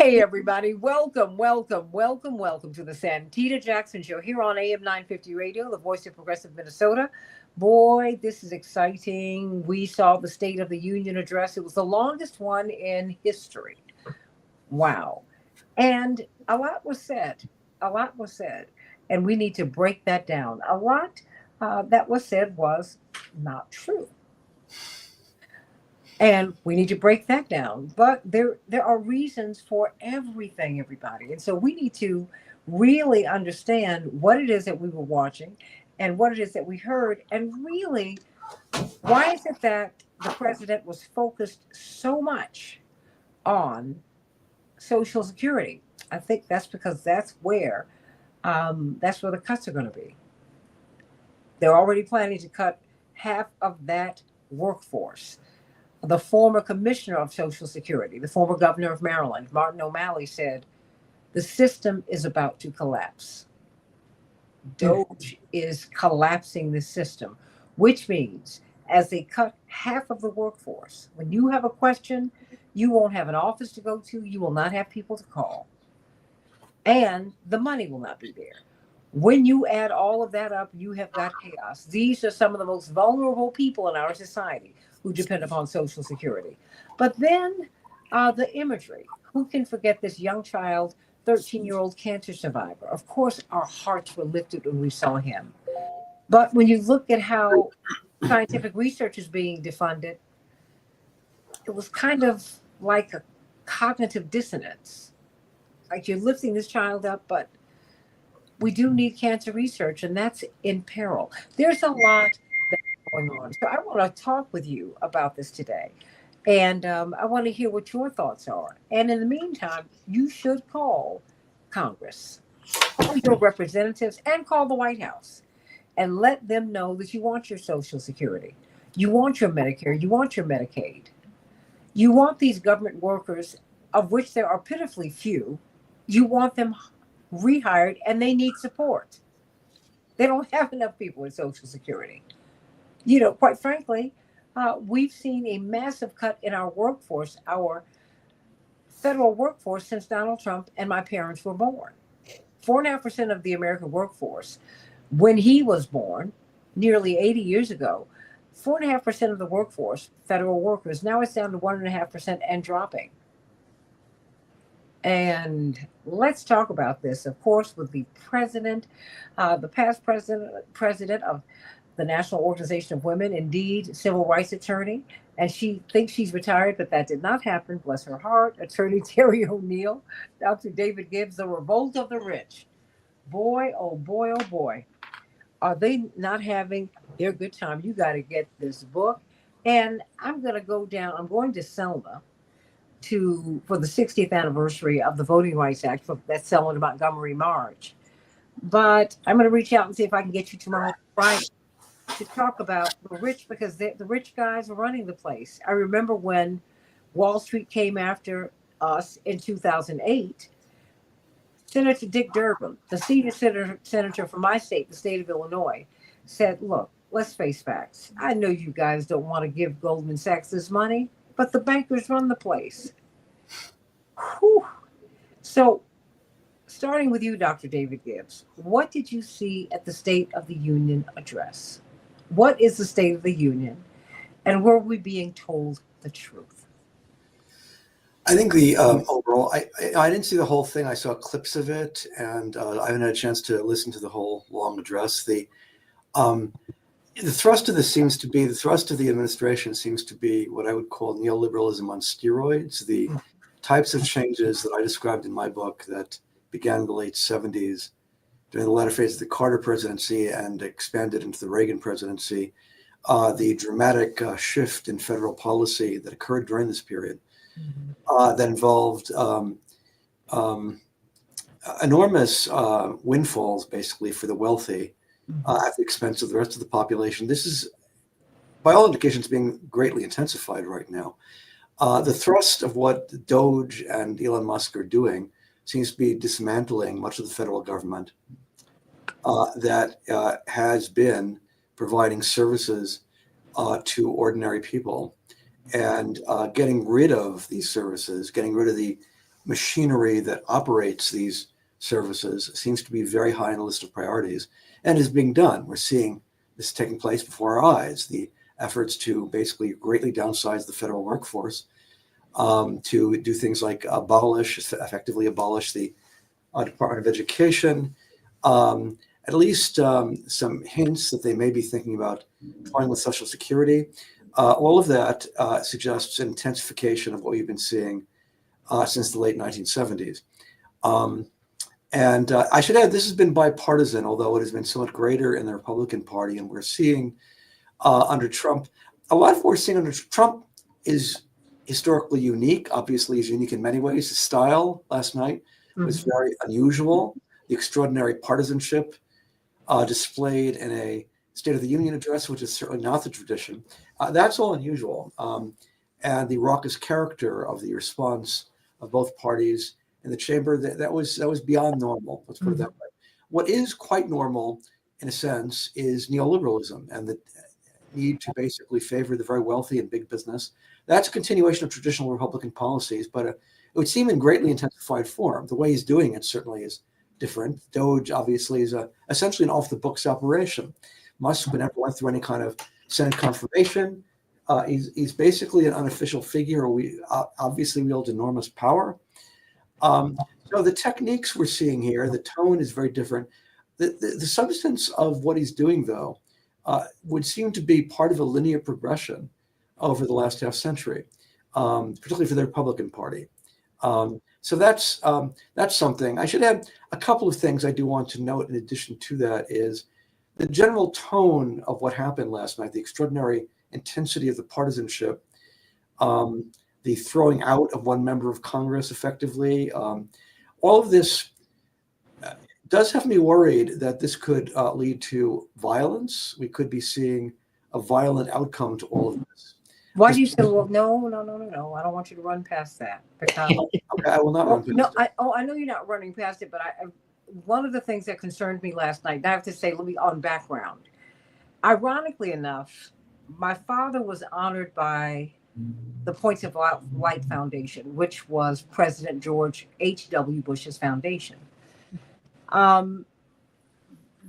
Hey, everybody. Welcome to the Santita Jackson Show here on AM 950 Radio, the voice of progressive Minnesota. Boy, this is exciting. We saw the State of the Union address. It was the longest one in history. Wow. And a lot was said. A lot was said. And we need to break that down. A lot that was said was not true. And we need to break that down. But there are reasons for everything, everybody. And so we need to really understand what it is that we were watching and what it is that we heard. And really, why is it that the president was focused so much on Social Security? I think that's because that's where the cuts are going to be. They're already planning to cut half of that workforce. The former commissioner of Social Security, the former governor of Maryland, Martin O'Malley, said the system is about to collapse. Doge is collapsing the system, which means as they cut half of the workforce, when you have a question, you won't have an office to go to, you will not have people to call, and the money will not be there. When you add all of that up, you have got chaos. These are some of the most vulnerable people in our society who depend upon Social Security. But then the imagery. Who can forget this young child, 13-year-old cancer survivor? Of course, our hearts were lifted when we saw him. But when you look at how scientific research is being defunded, it was kind of like a cognitive dissonance. Like you're lifting this child up, but we do need cancer research, and that's in peril. There's a lot that's going on. So I want to talk with you about this today. And I want to hear what your thoughts are. And in the meantime, you should call Congress, call your representatives, and call the White House and let them know that you want your Social Security, you want your Medicare, you want your Medicaid. You want these government workers, of which there are pitifully few, you want them rehired, and they need support. They don't have enough people with Social Security. Quite frankly, we've seen a massive cut in our workforce, our federal workforce, since Donald Trump and my parents were born. 4.5% of the American workforce, when he was born, nearly 80 years ago, 4.5% of the workforce, federal workers, now it's down to 1.5% and dropping. And let's talk about this, of course, with the president, the past president of the National Organization of Women, indeed, civil rights attorney. And she thinks she's retired, but that did not happen. Bless her heart. Attorney Terry O'Neill, Dr. David Gibbs, The Revolt of the Rich. Boy, oh boy, oh boy. Are they not having their good time? You got to get this book. And I'm going to Selma for the 60th anniversary of the Voting Rights Act that's Selma to Montgomery March. But I'm going to reach out and see if I can get you tomorrow Friday to talk about the rich, because the rich guys are running the place. I remember when Wall Street came after us in 2008, Senator Dick Durbin, the senior senator from my state, the state of Illinois, said, look, let's face facts. I know you guys don't want to give Goldman Sachs this money, but the bankers run the place. Whew. So, starting with you, Dr. David Gibbs, what did you see at the State of the Union address? What is the State of the Union, and were we being told the truth? I think the overall, I didn't see the whole thing. I saw clips of it, and I haven't had a chance to listen to the whole long address. The thrust of the thrust of the administration seems to be what I would call neoliberalism on steroids. The types of changes that I described in my book that began in the late 70s during the latter phase of the Carter presidency and expanded into the Reagan presidency, the dramatic shift in federal policy that occurred during this period that involved enormous windfalls, basically, for the wealthy at the expense of the rest of the population. This is, by all indications, being greatly intensified right now. The thrust of what Doge and Elon Musk are doing seems to be dismantling much of the federal government that has been providing services to ordinary people, and getting rid of these services, getting rid of the machinery that operates these services seems to be very high on the list of priorities and is being done. We're seeing this taking place before our eyes. The efforts to basically greatly downsize the federal workforce, to do things like effectively abolish the Department of Education, at least some hints that they may be thinking about toying with Social Security. All of that suggests an intensification of what we've been seeing since the late 1970s. And I should add, this has been bipartisan, although it has been somewhat greater in the Republican Party. And we're seeing under Trump, a lot of what we're seeing under Trump is historically unique. Obviously, is unique in many ways. His style last night was very unusual. The extraordinary partisanship displayed in a State of the Union address, which is certainly not the tradition. That's all unusual. And the raucous character of the response of both parties in the chamber, that was beyond normal. Let's put it that way. What is quite normal, in a sense, is neoliberalism and the need to basically favor the very wealthy and big business. That's a continuation of traditional Republican policies, but it would seem in greatly intensified form. The way he's doing it certainly is different. Doge obviously is essentially an off-the-books operation. Musk never went through any kind of Senate confirmation. He's basically an unofficial figure. We obviously wield enormous power. So the techniques we're seeing here, the tone is very different. The substance of what he's doing, though, would seem to be part of a linear progression over the last half century, particularly for the Republican Party. So that's something. I should add a couple of things I do want to note in addition to that is the general tone of what happened last night, the extraordinary intensity of the partisanship, the throwing out of one member of Congress effectively. All of this does have me worried that this could lead to violence. We could be seeing a violent outcome to all of this. Why do you say, well, no, I don't want you to run past that. Because, okay, I will not run past it. I know you're not running past it, but one of the things that concerned me last night, and I have to say, let me on background. Ironically enough, my father was honored by the Points of Light Foundation, which was President George H.W. Bush's foundation.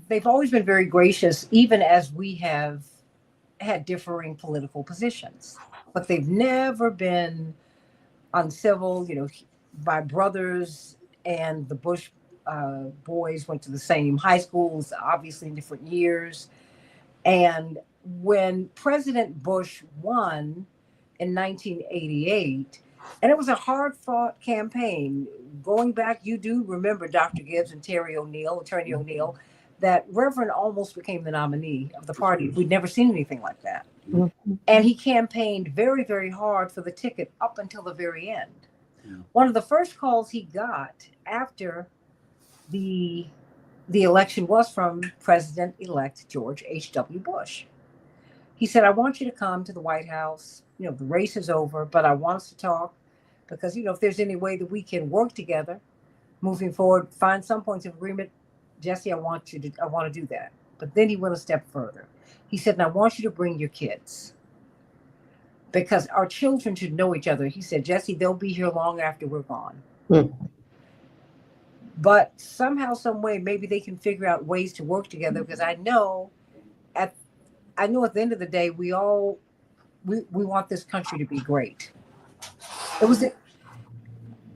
They've always been very gracious, even as we have had differing political positions, but they've never been uncivil. My brothers and the Bush boys went to the same high schools, obviously in different years. And when President Bush won in 1988, and it was a hard-fought campaign. Going back, you do remember Dr. Gibbs and Attorney O'Neill, that Reverend almost became the nominee of the party. We'd never seen anything like that. Mm-hmm. And he campaigned very, very hard for the ticket up until the very end. Yeah. One of the first calls he got after the election was from President-elect George H.W. Bush. He said, I want you to come to the White House. The race is over, but I want us to talk because, if there's any way that we can work together moving forward, find some points of agreement, Jesse, I want to do that. But then he went a step further. He said, and I want you to bring your kids because our children should know each other. He said, Jesse, they'll be here long after we're gone. But somehow, some way, maybe they can figure out ways to work together because I know at the end of the day, we want this country to be great.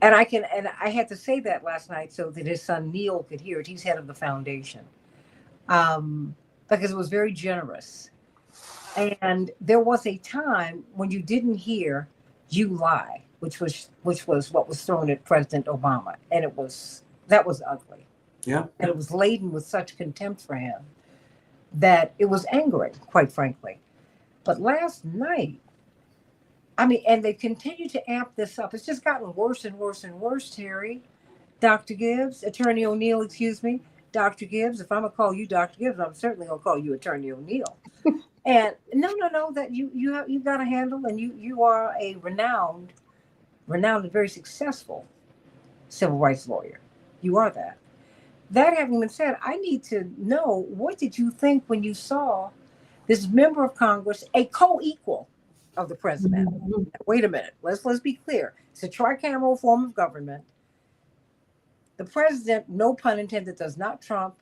And I had to say that last night so that his son Neil could hear it. He's head of the foundation, because it was very generous. And there was a time when you didn't hear "you lie," which was what was thrown at President Obama, and that was ugly. Yeah, and it was laden with such contempt for him that it was angering, quite frankly. But last night, and they continue to amp this up. It's just gotten worse and worse and worse, Terry. Dr. Gibbs, Attorney O'Neill, excuse me. Dr. Gibbs, if I'm going to call you Dr. Gibbs, I'm certainly going to call you Attorney O'Neill. And no, that you've got a handle, and you are a renowned and very successful civil rights lawyer. You are that. That having been said, I need to know, what did you think when you saw this member of Congress, a co-equal of the president? Mm-hmm. Wait a minute. Let's be clear. It's a tricameral form of government. The president, no pun intended, does not trump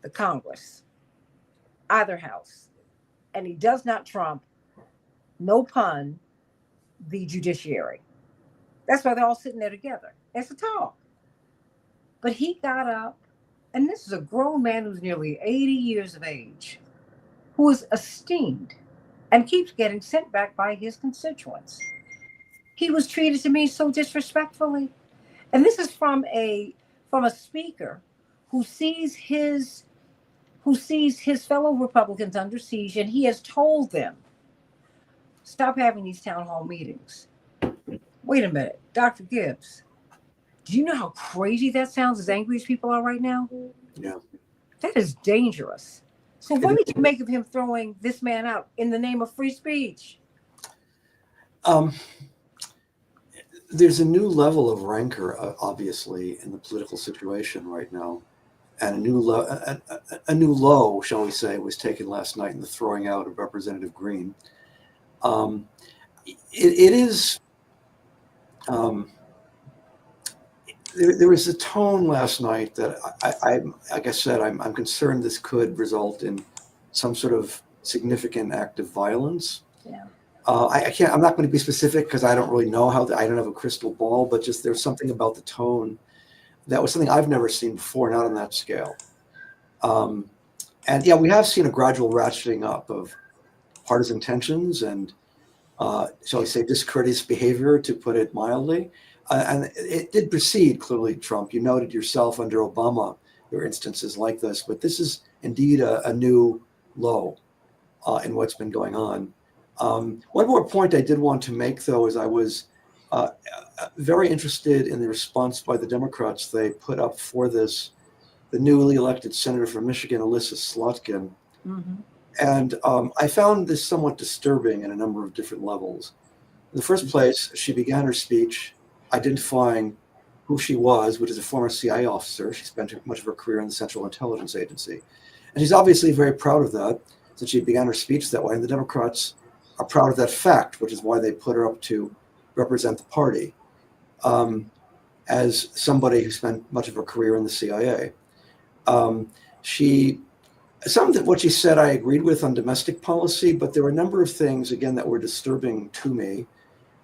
the Congress, either house. And he does not trump, no pun, the judiciary. That's why they're all sitting there together. It's a talk. But he got up, and this is a grown man who's nearly 80 years of age, who is esteemed and keeps getting sent back by his constituents. He was treated to me so disrespectfully. And this is from a speaker who sees his fellow Republicans under siege, and he has told them, stop having these town hall meetings. Wait a minute, Dr. Gibbs, do you know how crazy that sounds, as angry as people are right now? Yeah. That is dangerous. So what did you make of him throwing this man out in the name of free speech? There's a new level of rancor, obviously, in the political situation right now. And a new low, shall we say, was taken last night in the throwing out of Representative Green. It is... There was a tone last night that like I said, I'm concerned this could result in some sort of significant act of violence. Yeah. I'm not going to be specific because I don't really know I don't have a crystal ball, but just there's something about the tone that was something I've never seen before, not on that scale. And yeah, we have seen a gradual ratcheting up of partisan tensions and, shall we say, discourteous behavior, to put it mildly. And it did precede, clearly, Trump. You noted yourself under Obama, there were instances like this, but this is indeed a new low in what's been going on. One more point I did want to make, though, is I was very interested in the response by the Democrats. They put up for this the newly elected senator from Michigan, Alyssa Slotkin. Mm-hmm. And I found this somewhat disturbing in a number of different levels. In the first place, she began her speech identifying who she was, which is a former CIA officer. She spent much of her career in the Central Intelligence Agency. And she's obviously very proud of that, since she began her speech that way. And the Democrats are proud of that fact, which is why they put her up to represent the party as somebody who spent much of her career in the CIA. Some of what she said I agreed with on domestic policy, but there were a number of things, again, that were disturbing to me.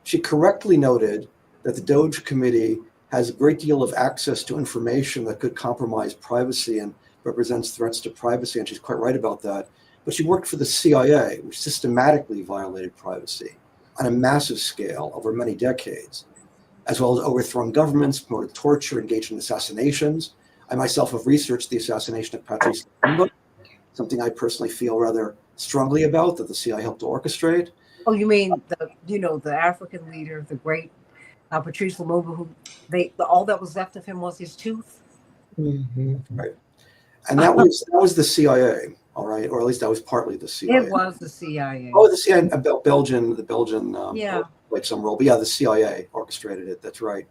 She correctly noted that the DOJ committee has a great deal of access to information that could compromise privacy and represents threats to privacy, and she's quite right about that. But she worked for the CIA, which systematically violated privacy on a massive scale over many decades, as well as overthrown governments, promoted torture, engaged in assassinations. I myself have researched the assassination of Patrice Lumumba, something I personally feel rather strongly about, that the CIA helped to orchestrate. Oh, you mean the African leader, the great Patrice Lumumba, who all that was left of him was his tooth. Mm-hmm. Right, and that was the CIA, all right, or at least that was partly the CIA. It was the CIA. Oh, the CIA, the Belgian, yeah, played some role, but yeah, the CIA orchestrated it. That's right.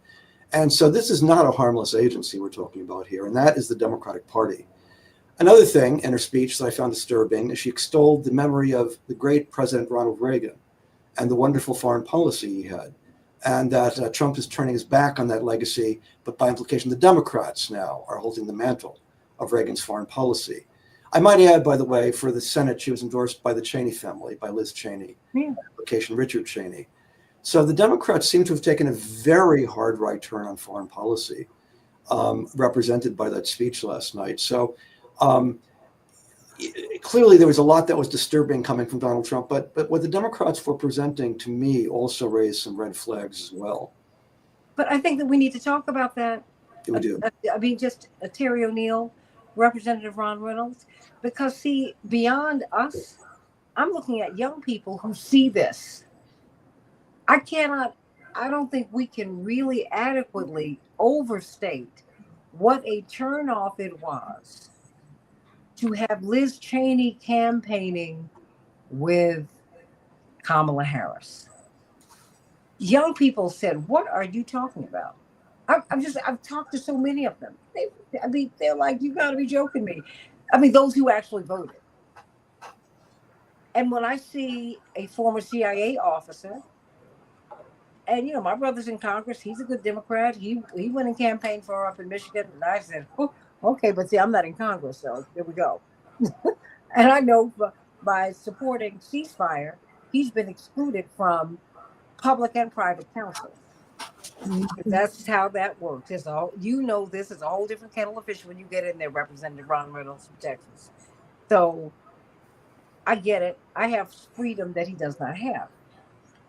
And so this is not a harmless agency we're talking about here, and that is the Democratic Party. Another thing in her speech that I found disturbing is she extolled the memory of the great President Ronald Reagan and the wonderful foreign policy he had, and that Trump is turning his back on that legacy, but by implication, the Democrats now are holding the mantle of Reagan's foreign policy. I might add, by the way, for the Senate, she was endorsed by the Cheney family, by Liz Cheney, by implication Richard Cheney. So the Democrats seem to have taken a very hard right turn on foreign policy, represented by that speech last night. So clearly there was a lot that was disturbing coming from Donald Trump, but what the Democrats were presenting to me also raised some red flags as well. But I think that we need to talk about that. We do. I mean, just Terry O'Neill, Representative Ron Reynolds, because see, beyond us, I'm looking at young people who see this. I don't think we can really adequately overstate what a turnoff it was to have Liz Cheney campaigning with Kamala Harris. Young people said, "What are you talking about?" I've talked to so many of them. They're like, "You got to be joking me." I mean, those who actually voted. And when I see a former CIA officer And my brother's in Congress. He's a good Democrat. He went and campaigned for her up in Michigan, and I said, oh, okay, but see, I'm not in Congress, so there we go. And I know by supporting ceasefire, he's been excluded from public and private counsel. That's how that works. It's all this is a whole different kettle of fish when you get in there, Representative Ron Reynolds from Texas. So I get it. I have freedom that he does not have.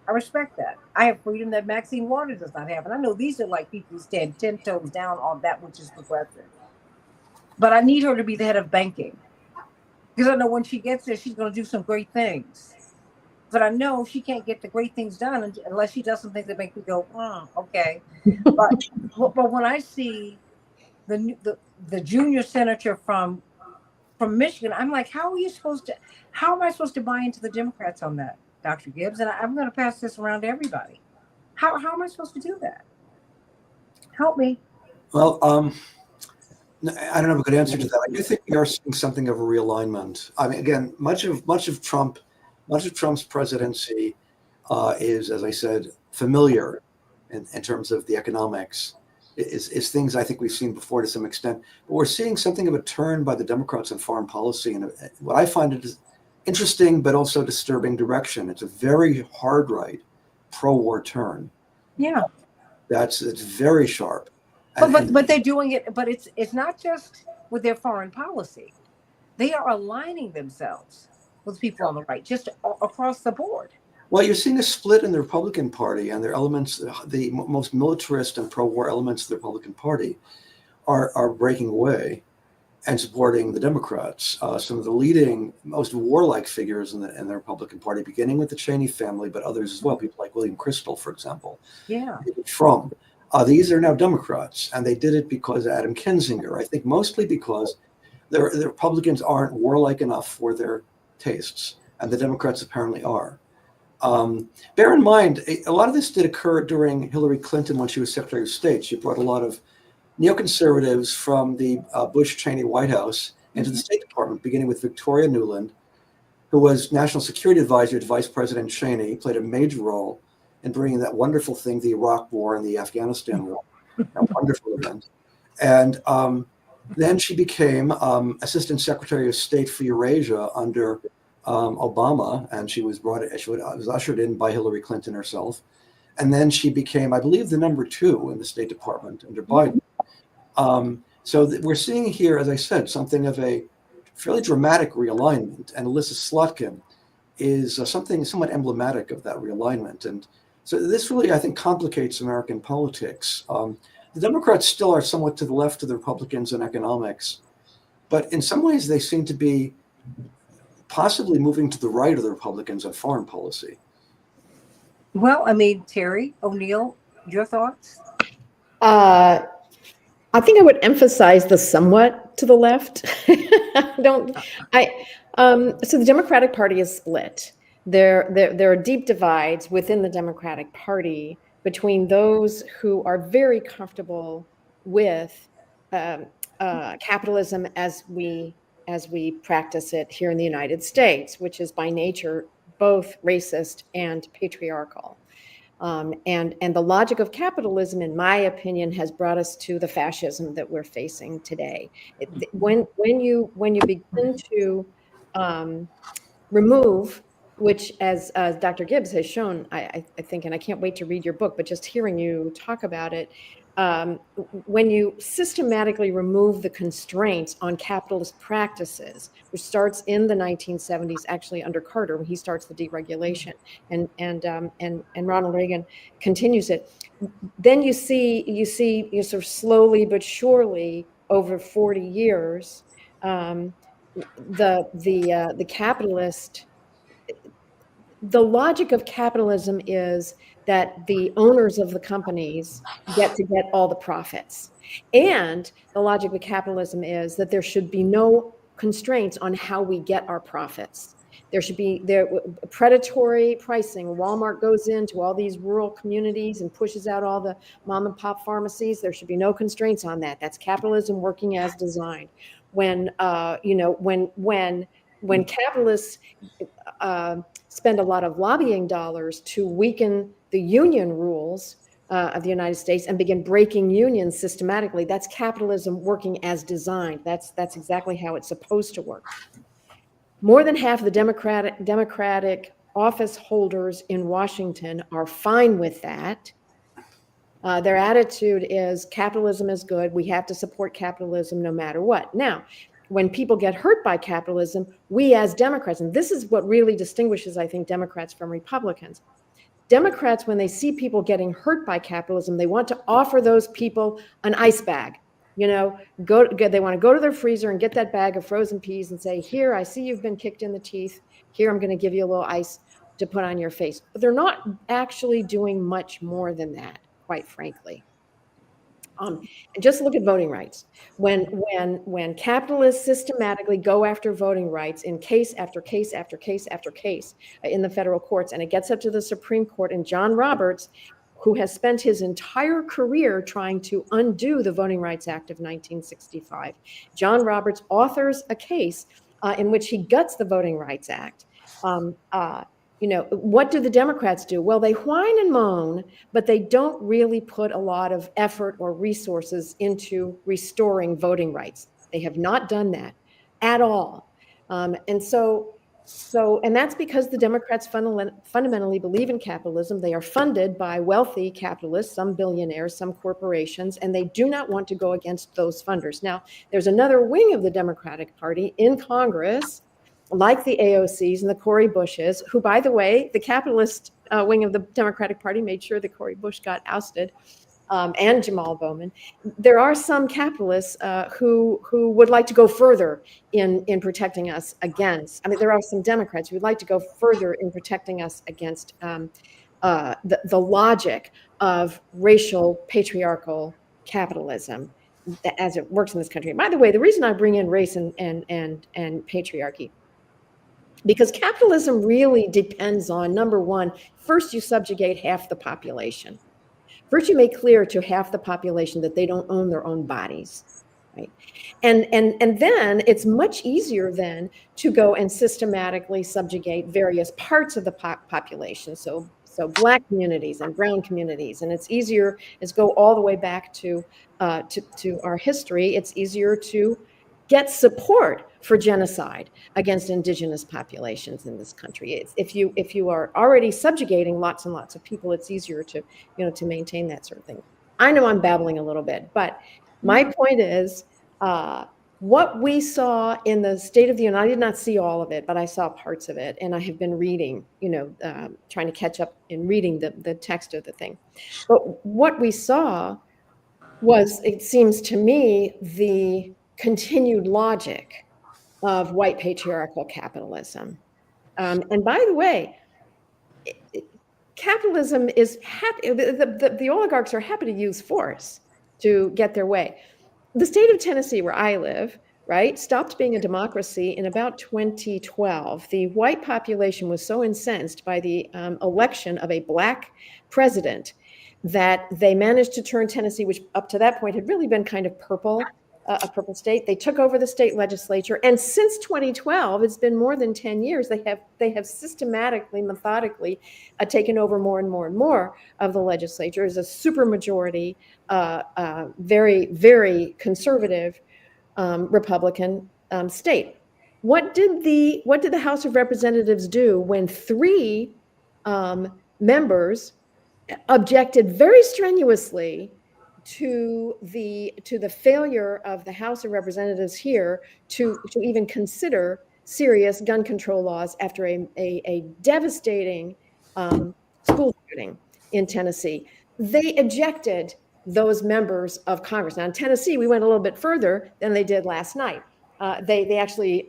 I respect that. I have freedom that Maxine Waters does not have. And I know these are like people who stand 10 toes down on that which is progressive. But I need her to be the head of banking. Because I know when she gets there, she's going to do some great things. But I know she can't get the great things done unless she does some things that make me go, okay. but when I see the junior senator from Michigan, I'm like, how am I supposed to buy into the Democrats on that, Dr. Gibbs? And I'm going to pass this around to everybody. How am I supposed to do that? Help me. Well, I don't have a good answer to that. I do think we are seeing something of a realignment. I mean, again, much of Trump's presidency is, as I said, familiar in terms of the economics. Is things I think we've seen before to some extent, but we're seeing something of a turn by the Democrats in foreign policy, and what I find it is interesting but also disturbing direction. It's a very hard right, pro-war turn. Yeah, it's very sharp. But they're doing it. But it's not just with their foreign policy. They are aligning themselves with people on the right, just across the board. Well, you're seeing a split in the Republican Party, and their elements, the most militarist and pro-war elements of the Republican Party, are breaking away and supporting the Democrats. Some of the leading, most warlike figures in the Republican Party, beginning with the Cheney family, but others as well, people like William Kristol, for example. Yeah. From these are now Democrats, and they did it because of Adam Kinzinger. I think mostly because the Republicans aren't warlike enough for their tastes, and the Democrats apparently are. Bear in mind, a lot of this did occur during Hillary Clinton when she was Secretary of State. She brought a lot of neoconservatives from the Bush-Cheney White House into the State Department, beginning with Victoria Nuland, who was National Security Advisor to Vice President Cheney, played a major role in bringing that wonderful thing, the Iraq War and the Afghanistan War, a wonderful event. And then she became Assistant Secretary of State for Eurasia under Obama, and she was ushered in by Hillary Clinton herself. And then she became, I believe, the number 2 in the State Department under Biden. So we're seeing here, as I said, something of a fairly dramatic realignment. And Alyssa Slotkin is something somewhat emblematic of that realignment. And so this really, I think, complicates American politics. The Democrats still are somewhat to the left of the Republicans in economics, but in some ways they seem to be possibly moving to the right of the Republicans on foreign policy. Well, I mean, Terry O'Neill, your thoughts? I think I would emphasize the somewhat to the left. So the Democratic Party is split. There are deep divides within the Democratic Party between those who are very comfortable with capitalism as we practice it here in the United States, which is by nature both racist and patriarchal. And the logic of capitalism, in my opinion, has brought us to the fascism that we're facing today. When you begin to remove, which as Dr. Gibbs has shown, I think, and I can't wait to read your book, but just hearing you talk about it, when you systematically remove the constraints on capitalist practices, which starts in the 1970s, actually under Carter, when he starts the deregulation, and Ronald Reagan continues it, then you see sort of slowly but surely over 40 years, the capitalist. The logic of capitalism is that the owners of the companies get all the profits. And the logic of capitalism is that there should be no constraints on how we get our profits. There should be predatory pricing. Walmart goes into all these rural communities and pushes out all the mom and pop pharmacies. There should be no constraints on that. That's capitalism working as designed. When capitalists spend a lot of lobbying dollars to weaken the union rules of the United States and begin breaking unions systematically. That's capitalism working as designed. That's exactly how it's supposed to work. More than half of the Democratic office holders in Washington are fine with that. Their attitude is capitalism is good. We have to support capitalism no matter what. Now, when people get hurt by capitalism, we as Democrats, and this is what really distinguishes, I think, Democrats from Republicans. Democrats, when they see people getting hurt by capitalism, they want to offer those people an ice bag. You know, they want to go to their freezer and get that bag of frozen peas and say, here, I see you've been kicked in the teeth. Here, I'm going to give you a little ice to put on your face. But they're not actually doing much more than that, quite frankly. And just look at voting rights. When capitalists systematically go after voting rights in case after case after case after case in the federal courts, and it gets up to the Supreme Court, and John Roberts, who has spent his entire career trying to undo the Voting Rights Act of 1965, John Roberts authors a case in which he guts the Voting Rights Act. What do the Democrats do? Well, they whine and moan, but they don't really put a lot of effort or resources into restoring voting rights. They have not done that at all. And that's because the Democrats fundamentally believe in capitalism. They are funded by wealthy capitalists, some billionaires, some corporations, and they do not want to go against those funders. Now, there's another wing of the Democratic Party in Congress, like the AOCs and the Cori Bushes, who, by the way, the capitalist wing of the Democratic Party made sure that Cori Bush got ousted, and Jamal Bowman. There are some capitalists who would like to go further in protecting us against. I mean, there are some Democrats who would like to go further in protecting us against the logic of racial patriarchal capitalism as it works in this country. By the way, the reason I bring in race and patriarchy, because capitalism really depends on, number one, first you subjugate half the population. First you make clear to half the population that they don't own their own bodies, right? And then it's much easier then to go and systematically subjugate various parts of the population. So Black communities and brown communities, and it's easier, let's go all the way back to our history. It's easier to get support for genocide against indigenous populations in this country. If you are already subjugating lots and lots of people, it's easier to maintain that sort of thing. I know I'm babbling a little bit, but my point is what we saw in the State of the Union. I did not see all of it, but I saw parts of it, and I have been reading, trying to catch up in reading the text of the thing. But what we saw was, it seems to me, the continued logic of white patriarchal capitalism. And by the way, capitalism is happy, the oligarchs are happy to use force to get their way. The state of Tennessee, where I live, right, stopped being a democracy in about 2012. The white population was so incensed by the election of a Black president that they managed to turn Tennessee, which up to that point had really been kind of purple, a purple state. They took over the state legislature, and since 2012, it's been more than 10 years. They have systematically, methodically taken over more and more and more of the legislature as a supermajority, very, very conservative Republican state. What did the House of Representatives do when 3 members objected very strenuously to the failure of the House of Representatives here to even consider serious gun control laws after a devastating school shooting in Tennessee? They ejected those members of Congress. Now in Tennessee, we went a little bit further than they did last night. They actually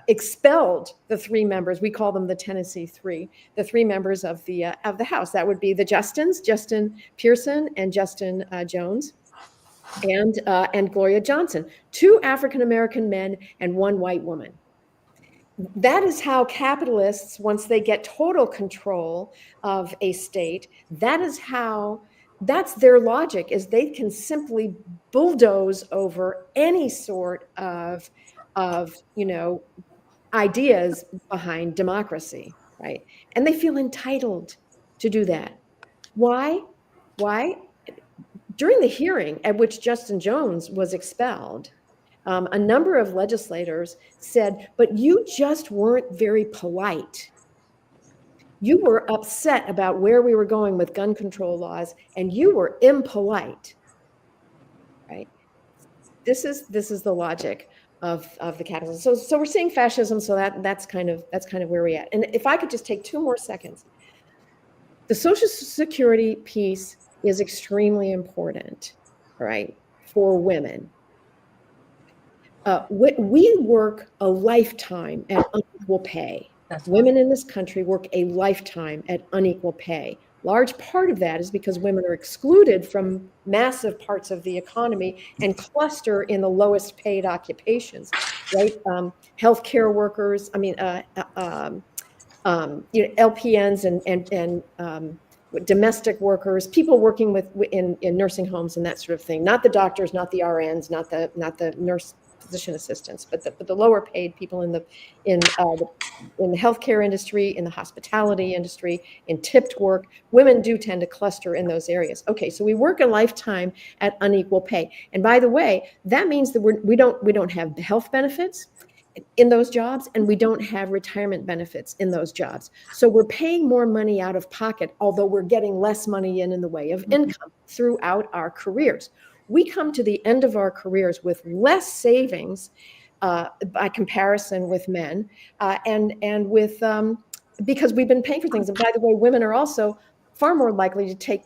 expelled the 3 members. We call them the Tennessee Three, the 3 members of the House. That would be the Justins, Justin Pearson and Justin Jones, and Gloria Johnson, 2 African American men and 1 white woman. That is how capitalists, once they get total control of a state, that's their logic, is they can simply bulldoze over any sort of ideas behind democracy, right? And they feel entitled to do that. Why? Why? During the hearing at which Justin Jones was expelled, a number of legislators said, but you just weren't very polite. You were upset about where we were going with gun control laws, and you were impolite, right? This is the logic of the capitalism. So we're seeing fascism. So that's kind of where we're at. And if I could just take 2 more seconds, the Social Security piece is extremely important, right, for women. We work a lifetime at unequal pay. Women in this country work a lifetime at unequal pay. Large part of that is because women are excluded from massive parts of the economy and cluster in the lowest paid occupations, right? Healthcare workers, LPNs and domestic workers, people working in nursing homes and that sort of thing. Not the doctors, not the RNs, not the nurse physician assistants, but the lower paid people in the healthcare industry, in the hospitality industry, in tipped work. Women do tend to cluster in those areas. Okay, so we work a lifetime at unequal pay, and by the way, that means that we don't have health benefits in those jobs, and we don't have retirement benefits in those jobs. So we're paying more money out of pocket, although we're getting less money in the way of income throughout our careers. We come to the end of our careers with less savings by comparison with men, and with because we've been paying for things. And by the way, women are also far more likely to take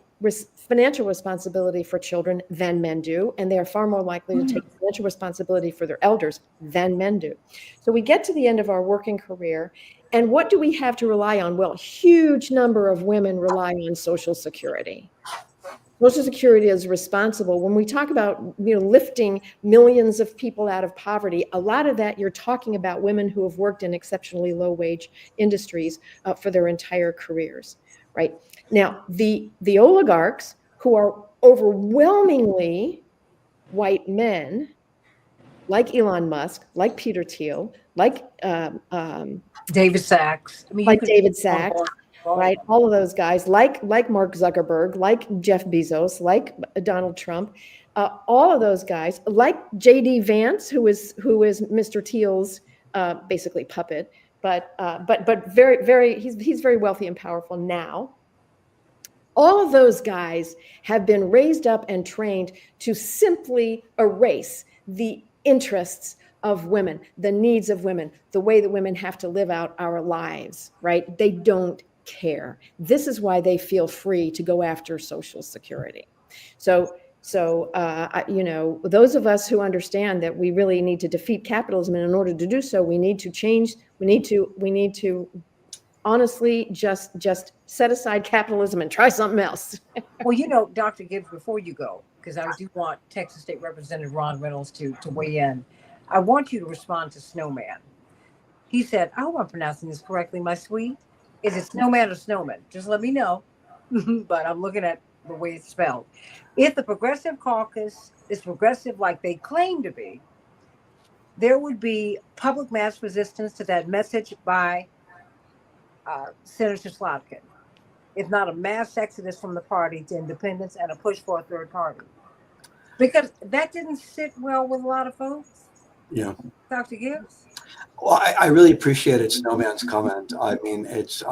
financial responsibility for children than men do, and they are far more likely to take financial responsibility for their elders than men do. So we get to the end of our working career, and what do we have to rely on? Well, a huge number of women rely on Social Security. Social Security is responsible. When we talk about lifting millions of people out of poverty, a lot of that you're talking about women who have worked in exceptionally low wage industries for their entire careers, right? Now, the oligarchs, who are overwhelmingly white men, like Elon Musk, like Peter Thiel, like David Sachs. I mean, like David Sachs, Right. right? All of those guys, like Mark Zuckerberg, like Jeff Bezos, like Donald Trump, all of those guys, like J.D. Vance, who is Mr. Thiel's basically puppet, but very he's very wealthy and powerful now. All of those guys have been raised up and trained to simply erase the interests of women, the needs of women, the way that women have to live out our lives, right? They don't care. This is why they feel free to go after Social Security. So those of us who understand that we really need to defeat capitalism, and in order to do so, we need to change. We need to honestly just set aside capitalism and try something else. Well, Dr. Gibbs, before you go, because I do want Texas State Representative Ron Reynolds to weigh in, I want you to respond to Snowman. He said, I hope I'm pronouncing this correctly, my sweet. Is it Snowman or Snowman? Just let me know. But I'm looking at the way it's spelled. If the Progressive Caucus is progressive like they claim to be, there would be public mass resistance to that message by Senator Slotkin, if not a mass exodus from the party to independence and a push for a third party. Because that didn't sit well with a lot of folks. Yeah. Dr. Gibbs? Well, I really appreciated Snowman's comment. I mean, it's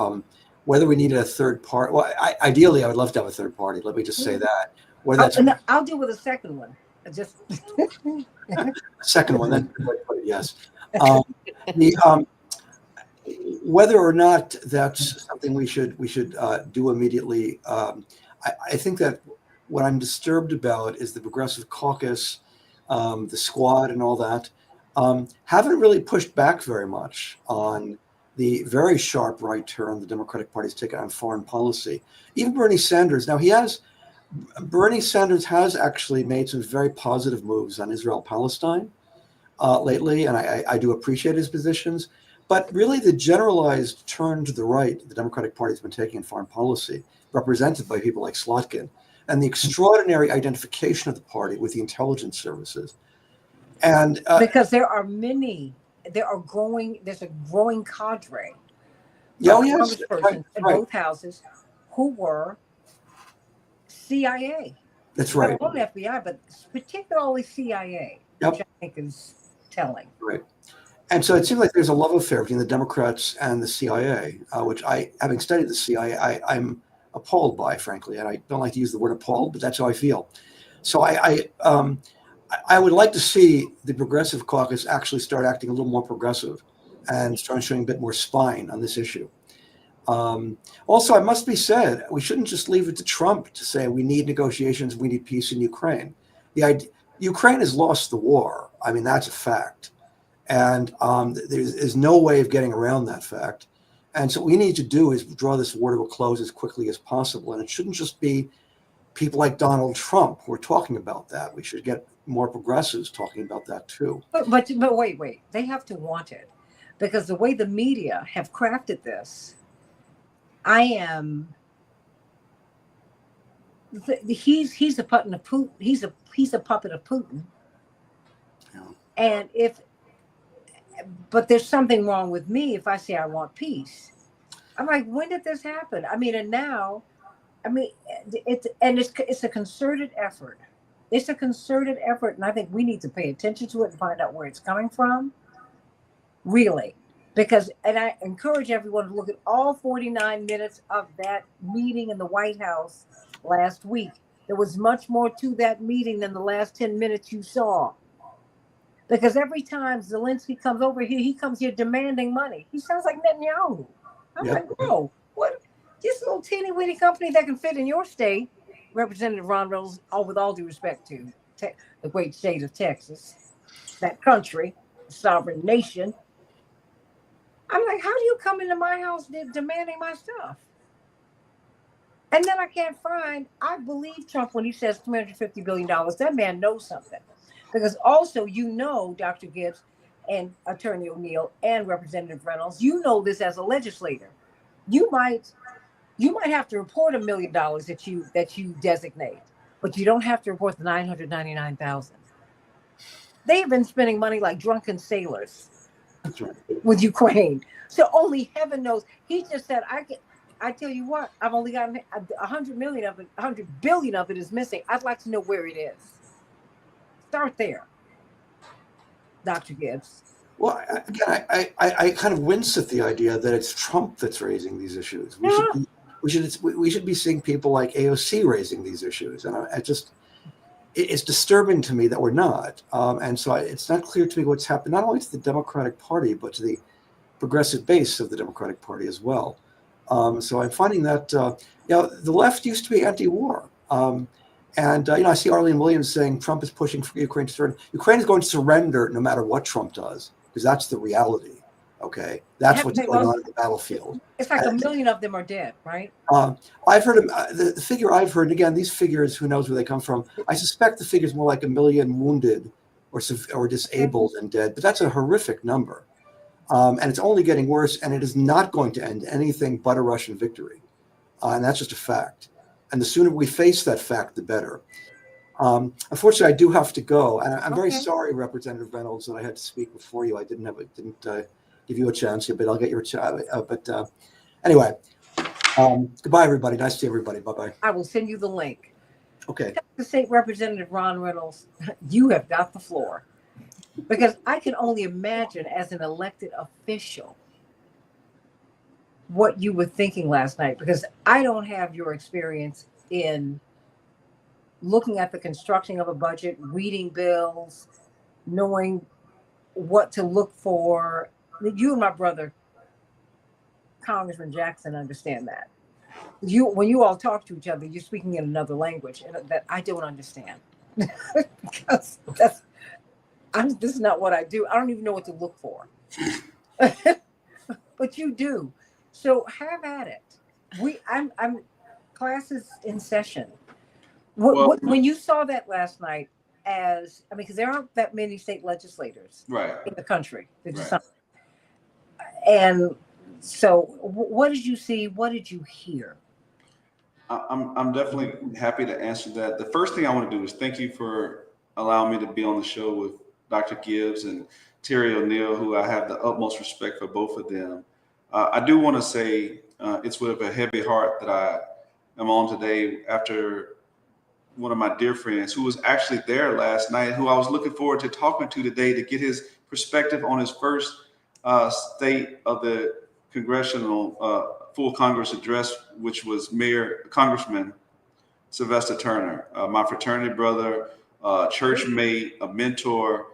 whether we needed a third party. Well, ideally, I would love to have a third party. Let me just say that. Whether that's I'll deal with a second one. Just second one, then yes. Whether or not that's something we should do immediately, I think that what I'm disturbed about is the Progressive Caucus, the Squad, and all that haven't really pushed back very much on the very sharp right turn the Democratic Party's taken on foreign policy. Even Bernie Sanders. Now Bernie Sanders has actually made some very positive moves on Israel-Palestine lately, and I do appreciate his positions. But really, the generalized turn to the right the Democratic Party has been taking in foreign policy, represented by people like Slotkin, and the extraordinary identification of the party with the intelligence services. And because there's a growing cadre congresspersons in both houses who were CIA. That's Not right. only FBI, but particularly CIA, Yep. which I think is telling. Right. And so it seems like there's a love affair between the Democrats and the CIA, which having studied the CIA, I'm appalled by, frankly. And I don't like to use the word appalled, but that's how I feel. So I would like to see the Progressive Caucus actually start acting a little more progressive and start showing a bit more spine on this issue. Also, it must be said, we shouldn't just leave it to Trump to say we need negotiations, we need peace in Ukraine. Ukraine has lost the war. I mean, that's a fact. And there's no way of getting around that fact. And so what we need to do is draw this war to a close as quickly as possible. And it shouldn't just be people like Donald Trump who are talking about that. We should get more progressives talking about that too. But wait, they have to want it, because the way the media have crafted this, he's a puppet of Putin. He's a puppet of Putin. Yeah. And but there's something wrong with me if I say I want peace. I'm like, when did this happen? I mean, and now, I mean, it's a concerted effort. It's a concerted effort, and I think we need to pay attention to it and find out where it's coming from, really. And I encourage everyone to look at all 49 minutes of that meeting in the White House last week. There was much more to that meeting than the last 10 minutes you saw. Because every time Zelensky comes over here, he comes here demanding money. He sounds like Netanyahu. I'm like, bro, what? This little teeny weeny company that can fit in your state, Representative Ron Reynolds, with all due respect to the great state of Texas, that country, sovereign nation. I'm like, how do you come into my house demanding my stuff? And then I believe Trump when he says $350 billion. That man knows something. Because also, Dr. Gibbs and Attorney O'Neill and Representative Reynolds, this as a legislator. You might have to report $1 million that you designate, but you don't have to report the 999,000. They have been spending money like drunken sailors with Ukraine. So only heaven knows. He just said, I tell you what, I've only gotten 100 million of it, 100 billion of it is missing. I'd like to know where it is. Start there, Dr. Gibbs. Well, again, I kind of wince at the idea that it's Trump that's raising these issues. We should be seeing people like AOC raising these issues, and it's disturbing to me that we're not. And so it's not clear to me what's happened, not only to the Democratic Party, but to the progressive base of the Democratic Party as well. So I'm finding that the left used to be anti-war. I see Arlene Williams saying Trump is pushing for Ukraine to surrender. Ukraine is going to surrender no matter what Trump does, because that's the reality. Okay, that's what's going on in the battlefield. It's like 1 million of them are dead, right? I've heard the figure I've heard, and again, these figures, who knows where they come from. I suspect the figure is more like 1 million wounded or disabled and dead, but that's a horrific number. And it's only getting worse, and it is not going to end anything but a Russian victory. And that's just a fact. And the sooner we face that fact, the better. Unfortunately, I do have to go. And I'm very sorry, Representative Reynolds, that I had to speak before you. I didn't give you a chance yet, but I'll get your chance. Anyway, goodbye, everybody. Nice to see everybody. Bye-bye. I will send you the link. Okay. Texas State Representative Ron Reynolds, you have got the floor. Because I can only imagine as an elected official what you were thinking last night, because I don't have your experience in looking at the construction of a budget, reading bills, knowing what to look for. You and my brother, Congressman Jackson, understand that. When you all talk to each other, you're speaking in another language that I don't understand. Because this is not what I do. I don't even know what to look for. But you do. So have at it. I'm classes in session. When you saw that last night, because there aren't that many state legislators in the country. And so what did you see? What did you hear? I'm definitely happy to answer that. The first thing I want to do is thank you for allowing me to be on the show with Dr. Gibbs and Terry O'Neill, who I have the utmost respect for both of them. I do want to say it's with a heavy heart that I am on today after one of my dear friends who was actually there last night, who I was looking forward to talking to today to get his perspective on his first state of the congressional full Congress address, which was Congressman Sylvester Turner, my fraternity brother, church mate, a mentor.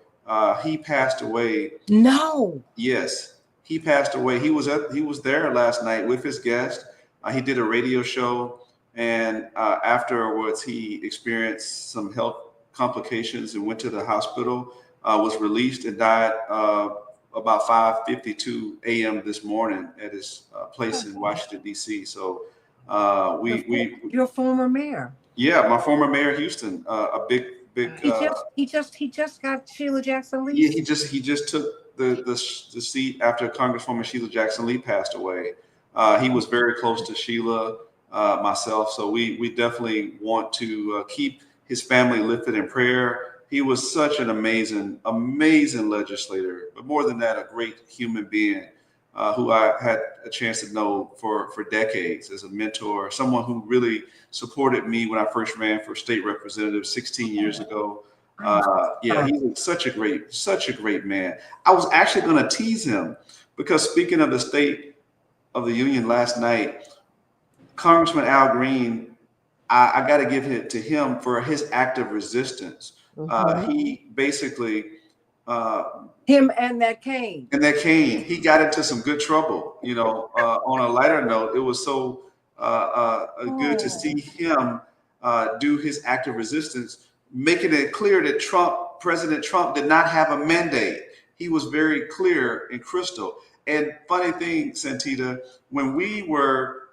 He passed away. No. Yes, he passed away. He was there last night with his guest. He did a radio show, and afterwards he experienced some health complications and went to the hospital. Was released and died about 5:52 a.m. this morning at his place in Washington D.C. So your former mayor. yeah, my former mayor of Houston, a big. He just got Sheila Jackson Lee. Yeah, he just took the seat after Congresswoman Sheila Jackson Lee passed away. He was very close to Sheila, myself, so we definitely want to keep his family lifted in prayer. He was such an amazing legislator, but more than that, a great human being who I had a chance to know for decades as a mentor, someone who really supported me when I first ran for state representative 16 years ago. Yeah, he's such a great man. I was actually going to tease him because speaking of the State of the Union last night, Congressman Al Green, I got to give it to him for his act of resistance. He basically him and that cane. He got into some good trouble. You know, on a lighter note, it was so good to see him do his act of resistance, making it clear that President Trump did not have a mandate. He was very clear and crystal. And funny thing, Santita, when we were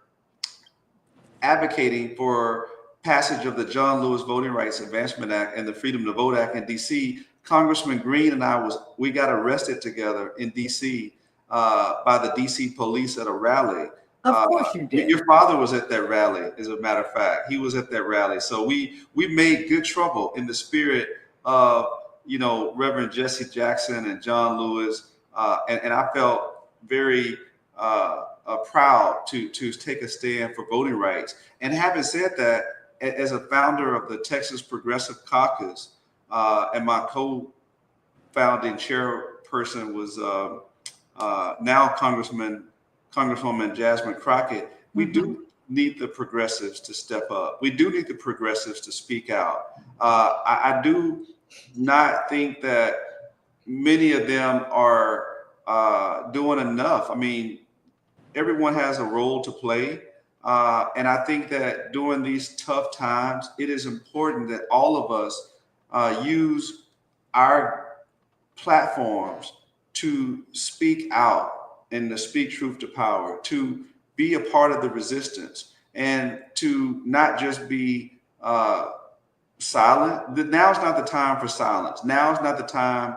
advocating for passage of the John Lewis Voting Rights Advancement Act and the Freedom to Vote Act in D.C., Congressman Green and we got arrested together in D.C. By the D.C. police at a rally. Of course you did. Your father was at that rally, as a matter of fact. He was at that rally. So we made good trouble in the spirit of, you know, Reverend Jesse Jackson and John Lewis. And I felt very proud to take a stand for voting rights. And having said that, as a founder of the Texas Progressive Caucus, and my co-founding chairperson was now Congresswoman Jasmine Crockett. We do need the progressives to step up. We do need the progressives to speak out. I do not think that many of them are doing enough. I mean, everyone has a role to play. And I think that during these tough times, it is important that all of us use our platforms to speak out and to speak truth to power, to be a part of the resistance, and to not just be silent. Now's not the time for silence. Now's not the time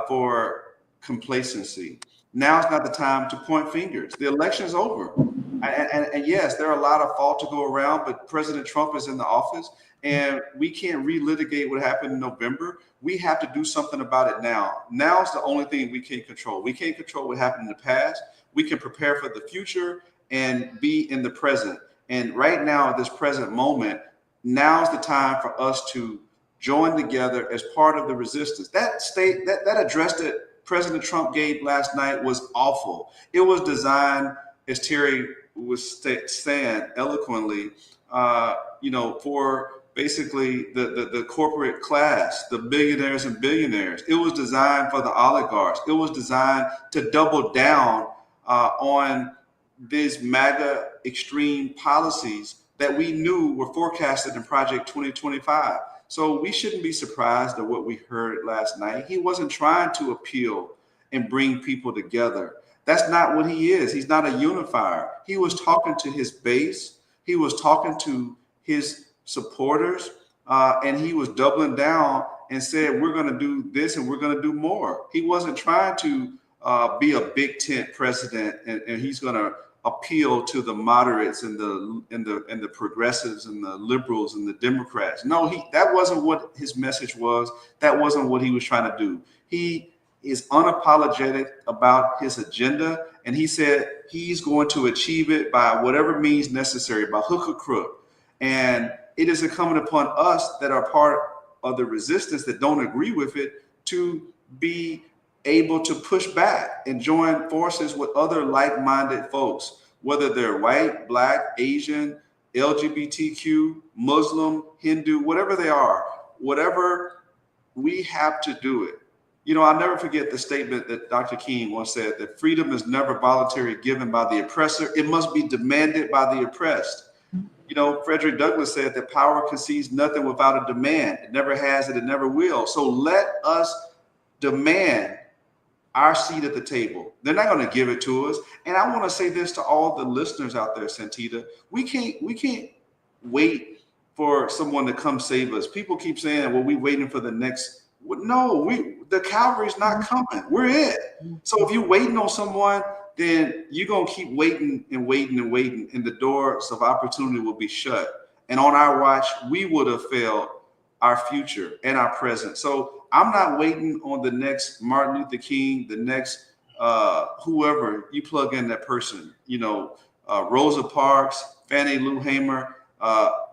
for complacency. Now's not the time to point fingers. The election is over. And yes, there are a lot of fault to go around, but President Trump is in the office and we can't relitigate what happened in November. We have to do something about it now. Now is the only thing we can control. We can't control what happened in the past. We can prepare for the future and be in the present. And right now, at this present moment, now's the time for us to join together as part of the resistance. That address that President Trump gave last night was awful. It was designed, as Terry was saying eloquently, for basically the corporate class, the billionaires and billionaires. It was designed for the oligarchs. It was designed to double down on these MAGA extreme policies that we knew were forecasted in Project 2025. So we shouldn't be surprised at what we heard last night. He wasn't trying to appeal and bring people together. That's not what he is. He's not a unifier. He was talking to his base. He was talking to his supporters, and he was doubling down and said, we're going to do this and we're going to do more. He wasn't trying to be a big tent president and he's going to appeal to the moderates and the progressives and the liberals and the Democrats. No, that wasn't what his message was. That wasn't what he was trying to do. He is unapologetic about his agenda, and he said he's going to achieve it by whatever means necessary, by hook or crook. And it is incumbent upon us that are part of the resistance that don't agree with it to be able to push back and join forces with other like-minded folks, whether they're white, black, Asian, LGBTQ, Muslim, Hindu, whatever they are, whatever, we have to do it. You know, I'll never forget the statement that Dr. King once said, that freedom is never voluntarily given by the oppressor. It must be demanded by the oppressed. You know, Frederick Douglass said that power concedes nothing without a demand. It never has it, it never will. So let us demand our seat at the table. They're not going to give it to us. And I want to say this to all the listeners out there, Santita. We can't wait for someone to come save us. People keep saying, well, we're waiting for the next. No, the cavalry's not coming. We're it. So if you're waiting on someone, then you're going to keep waiting and waiting and waiting, and the doors of opportunity will be shut. And on our watch, we would have failed our future and our present. So I'm not waiting on the next Martin Luther King, the next whoever you plug in that person, you know, Rosa Parks, Fannie Lou Hamer.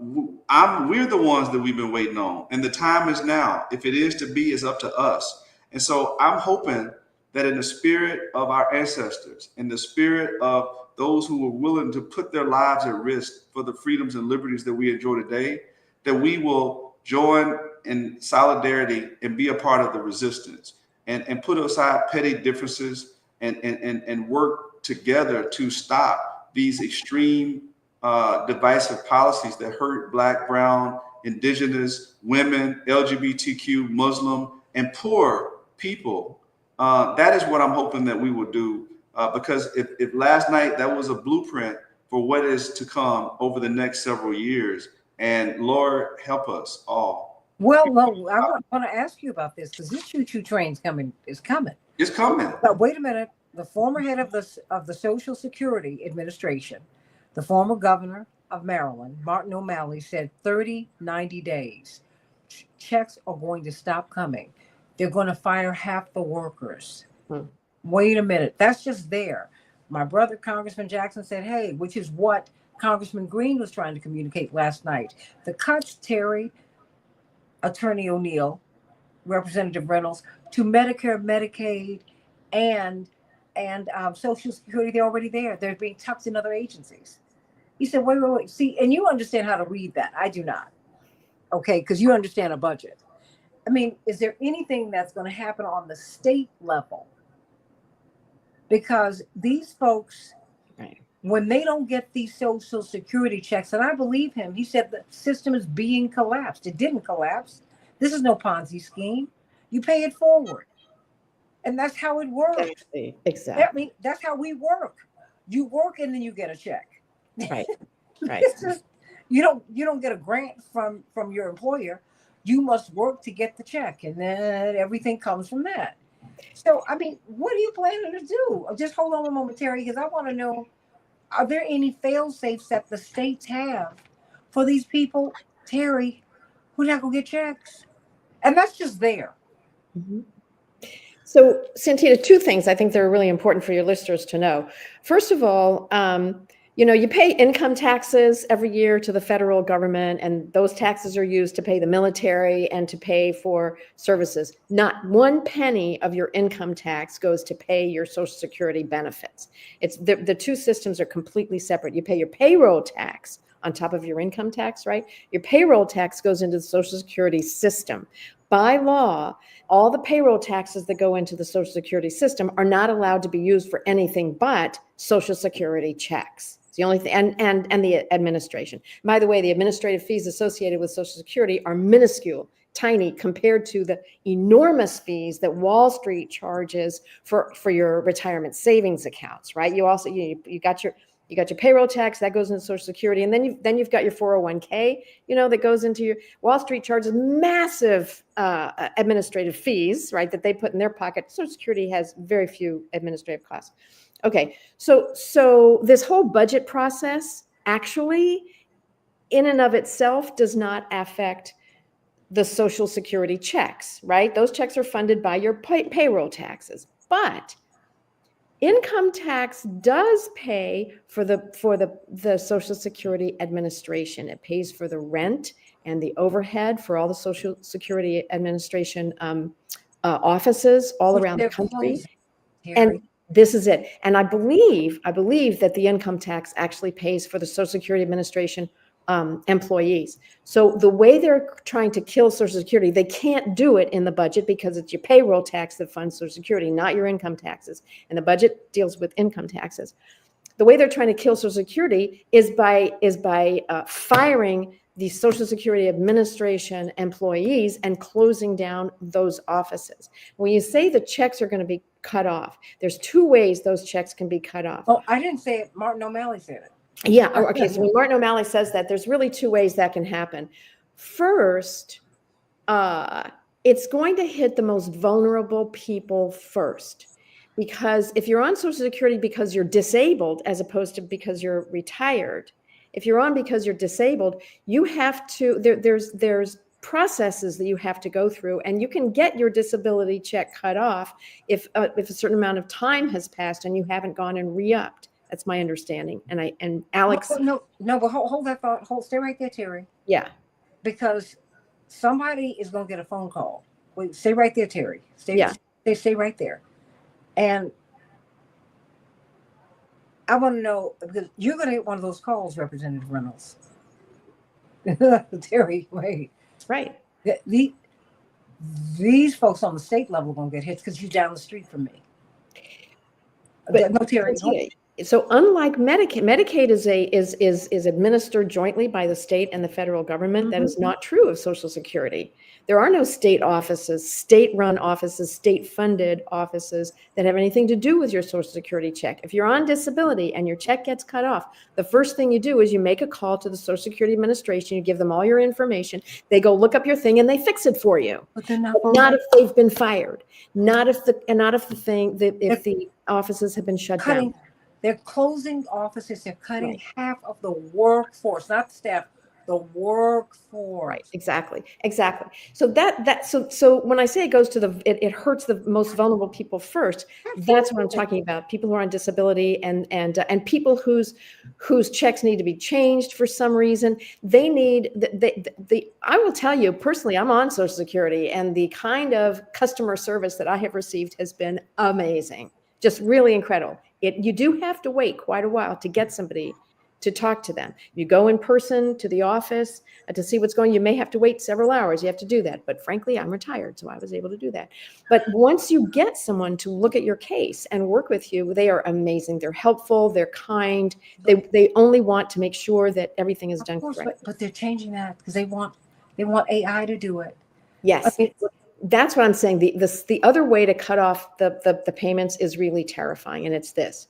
We're the ones that we've been waiting on, and the time is now. If it is to be, it's up to us. And so I'm hoping that in the spirit of our ancestors, in the spirit of those who were willing to put their lives at risk for the freedoms and liberties that we enjoy today, that we will join in solidarity and be a part of the resistance, and put aside petty differences and work together to stop these extreme divisive policies that hurt Black, Brown, Indigenous, women, LGBTQ, Muslim, and poor people. That is what I'm hoping that we will do, because if last night that was a blueprint for what is to come over the next several years, and Lord help us all. Well, I want to ask you about this, because this choo-choo train's coming. It's coming. It's coming. But wait a minute. The former head of the Social Security Administration, the former governor of Maryland, Martin O'Malley, said 90 days. Checks are going to stop coming. They're going to fire half the workers. Wait a minute. That's just there. My brother, Congressman Jackson, said, hey, which is what Congressman Green was trying to communicate last night. The cuts, Terry, Attorney O'Neill, Representative Reynolds, to Medicare, Medicaid, and Social Security, they're already there. They're being tucked in other agencies. He said, wait. See, and you understand how to read that. I do not. Okay, because you understand a budget. I mean, is there anything that's going to happen on the state level? Because these folks, Right. when they don't get these Social Security checks, and I believe him, he said the system is being collapsed. It didn't collapse. This is no Ponzi scheme. You pay it forward. And that's how it works. Exactly. I mean, that's how we work. You work and then you get a check. Right. Right. It's just, you don't get a grant from your employer. You must work to get the check, and then everything comes from that. So, I mean, what are you planning to do? Just hold on a moment, Terry, because I want to know, are there any fail-safes that the states have for these people, Terry, who not going to get checks? And that's just there. Mm-hmm. So, Santita, two things I think that are really important for your listeners to know. First of all, you pay income taxes every year to the federal government, and those taxes are used to pay the military and to pay for services. Not one penny of your income tax goes to pay your Social Security benefits. It's the two systems are completely separate. You pay your payroll tax on top of your income tax, right? Your payroll tax goes into the Social Security system. By law, all the payroll taxes that go into the Social Security system are not allowed to be used for anything but Social Security checks. It's the only thing, and the administration. By the way, the administrative fees associated with Social Security are minuscule, tiny, compared to the enormous fees that Wall Street charges for your retirement savings accounts, right? You also you got your payroll tax that goes into Social Security, and then you've got your 401k, that goes into your Wall Street charges massive administrative fees, right, that they put in their pocket. Social Security has very few administrative costs. Okay, so this whole budget process actually, in and of itself, does not affect the Social Security checks, right? Those checks are funded by your payroll taxes, but Income tax does pay for the Social Security Administration. It pays for the rent and the overhead for all the Social Security Administration offices all Which around the they're country. closing, Terry. And this is it. And I believe that the income tax actually pays for the Social Security Administration employees. So the way they're trying to kill Social Security, they can't do it in the budget because it's your payroll tax that funds Social Security, not your income taxes. And the budget deals with income taxes. The way they're trying to kill Social Security is by firing the Social Security Administration employees and closing down those offices. When you say the checks are going to be cut off, there's two ways those checks can be cut off. Oh, I didn't say it. Martin O'Malley said it. Yeah. Okay. So when Martin O'Malley says that, there's really two ways that can happen. First, it's going to hit the most vulnerable people first. Because if you're on Social Security because you're disabled, as opposed to because you're retired, if you're on because you're disabled, you have to, there's processes that you have to go through, and you can get your disability check cut off if a certain amount of time has passed and you haven't gone and re-upped. That's my understanding. And Alex. No, but hold that thought. Stay right there, Terry. Yeah. Because somebody is going to get a phone call. Wait, stay right there, Terry. Stay right there. And I want to know, because you're going to get one of those calls, Representative Reynolds. Terry, wait. Right. These folks on the state level are going to get hit because you're down the street from me. But no, Terry. So unlike Medicaid is administered jointly by the state and the federal government. Mm-hmm. That is not true of Social Security. There are no state offices, state-run offices, state-funded offices that have anything to do with your Social Security check. If you're on disability and your check gets cut off, the first thing you do is you make a call to the Social Security Administration. You give them all your information. They go look up your thing and they fix it for you. But they're not if they've been fired. Not if the offices have been shut down. They're closing offices. They're cutting half of the workforce, not the staff, the workforce. Right. Exactly. So when I say it goes to it hurts the most vulnerable people first. Absolutely. That's what I'm talking about. People who are on disability and people whose checks need to be changed for some reason. They need I will tell you personally, I'm on Social Security, and the kind of customer service that I have received has been amazing. Just really incredible. You do have to wait quite a while to get somebody to talk to them. You go in person to the office to see what's going on. You may have to wait several hours. You have to do that. But frankly, I'm retired, so I was able to do that. But once you get someone to look at your case and work with you, they are amazing. They're helpful. They're kind. They only want to make sure that everything is done correctly. But they're changing that because they want AI to do it. Yes. I mean, that's what I'm saying. The other way to cut off the payments is really terrifying, and it's this.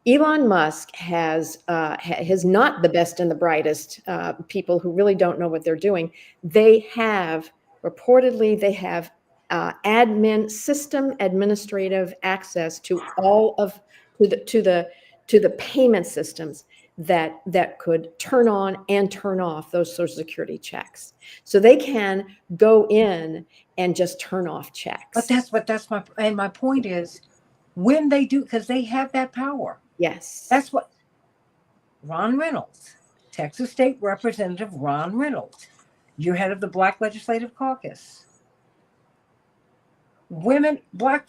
Elon Musk has not the best and the brightest people who really don't know what they're doing. They have system administrative access to all of the payment systems that could turn on and turn off those Social Security checks. So they can go in and just turn off checks. But that's my point is, when they do, because they have that power. Yes. That's what Ron Reynolds, Texas State Representative Ron Reynolds, you're head of the Black Legislative Caucus. Black and brown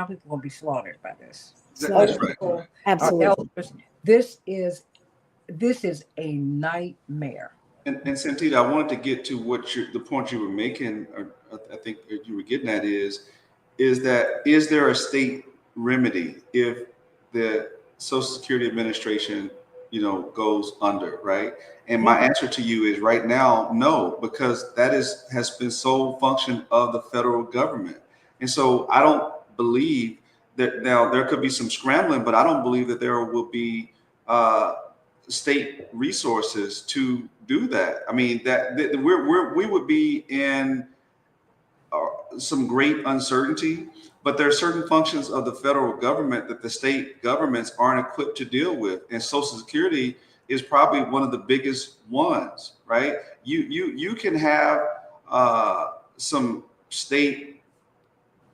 people are going to be slaughtered by this. That's right. Absolutely. This is a nightmare. And Santita, I wanted to get to the point you were making, or I think you were getting at is there a state remedy if the Social Security Administration, goes under, right? And my answer to you is right now, no, because that has been sole function of the federal government. And so I don't believe that now there could be some scrambling, but I don't believe that there will be state resources to do that. I mean, we would be in some great uncertainty, but there are certain functions of the federal government that the state governments aren't equipped to deal with, and Social Security is probably one of the biggest ones, right? You can have some state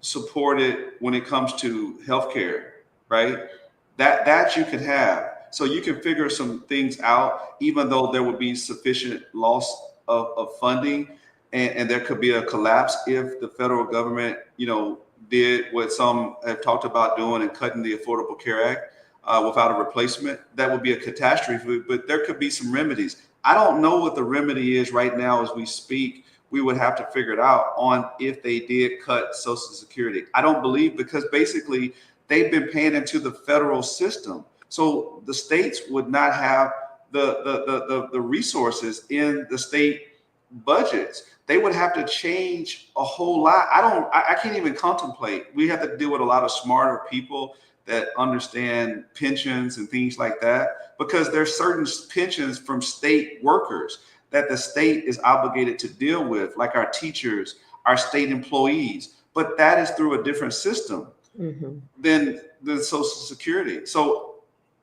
supported when it comes to healthcare, right? That you could have. So you can figure some things out, even though there would be sufficient loss of funding, and there could be a collapse if the federal government, did what some have talked about doing and cutting the Affordable Care Act without a replacement. That would be a catastrophe, but there could be some remedies. I don't know what the remedy is right now as we speak. We would have to figure it out on if they did cut Social Security. I don't believe, because basically they've been paying into the federal system. So the states would not have the resources in the state budgets. They would have to change a whole lot. I can't even contemplate. We have to deal with a lot of smarter people that understand pensions and things like that, because there's certain pensions from state workers that the state is obligated to deal with, like our teachers, our state employees, but that is through a different system than Social Security. So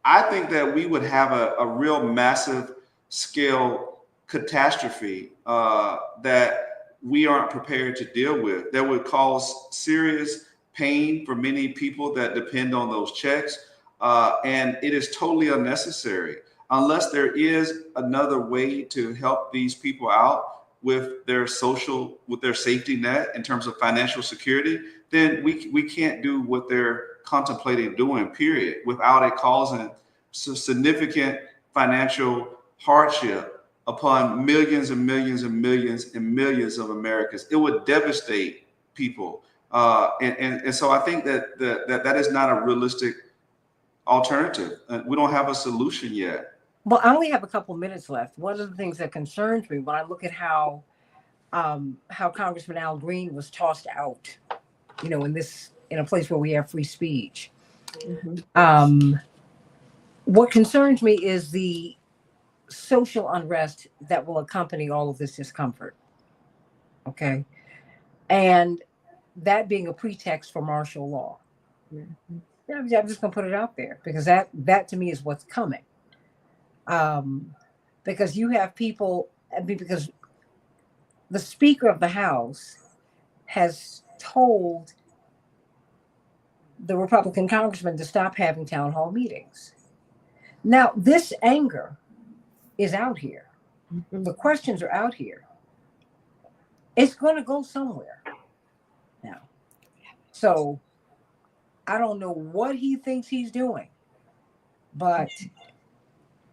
I think that we would have a real massive scale catastrophe that we aren't prepared to deal with, that would cause serious pain for many people that depend on those checks. And it is totally unnecessary unless there is another way to help these people out with their safety net in terms of financial security. Then we can't do what they're contemplating doing, period, without it causing significant financial hardship upon millions and millions and millions and millions of Americans. It would devastate people. And so I think that is not a realistic alternative. We don't have a solution yet. Well, I only have a couple minutes left. One of the things that concerns me when I look at how Congressman Al Green was tossed out, in a place where we have free speech. What concerns me is the social unrest that will accompany all of this discomfort. Okay. And that being a pretext for martial law. I'm just going to put it out there, because that to me is what's coming. Because you have people, because the Speaker of the House has told the Republican congressman to stop having town hall meetings. Now, this anger is out here. The questions are out here. It's going to go somewhere now. So I don't know what he thinks he's doing, but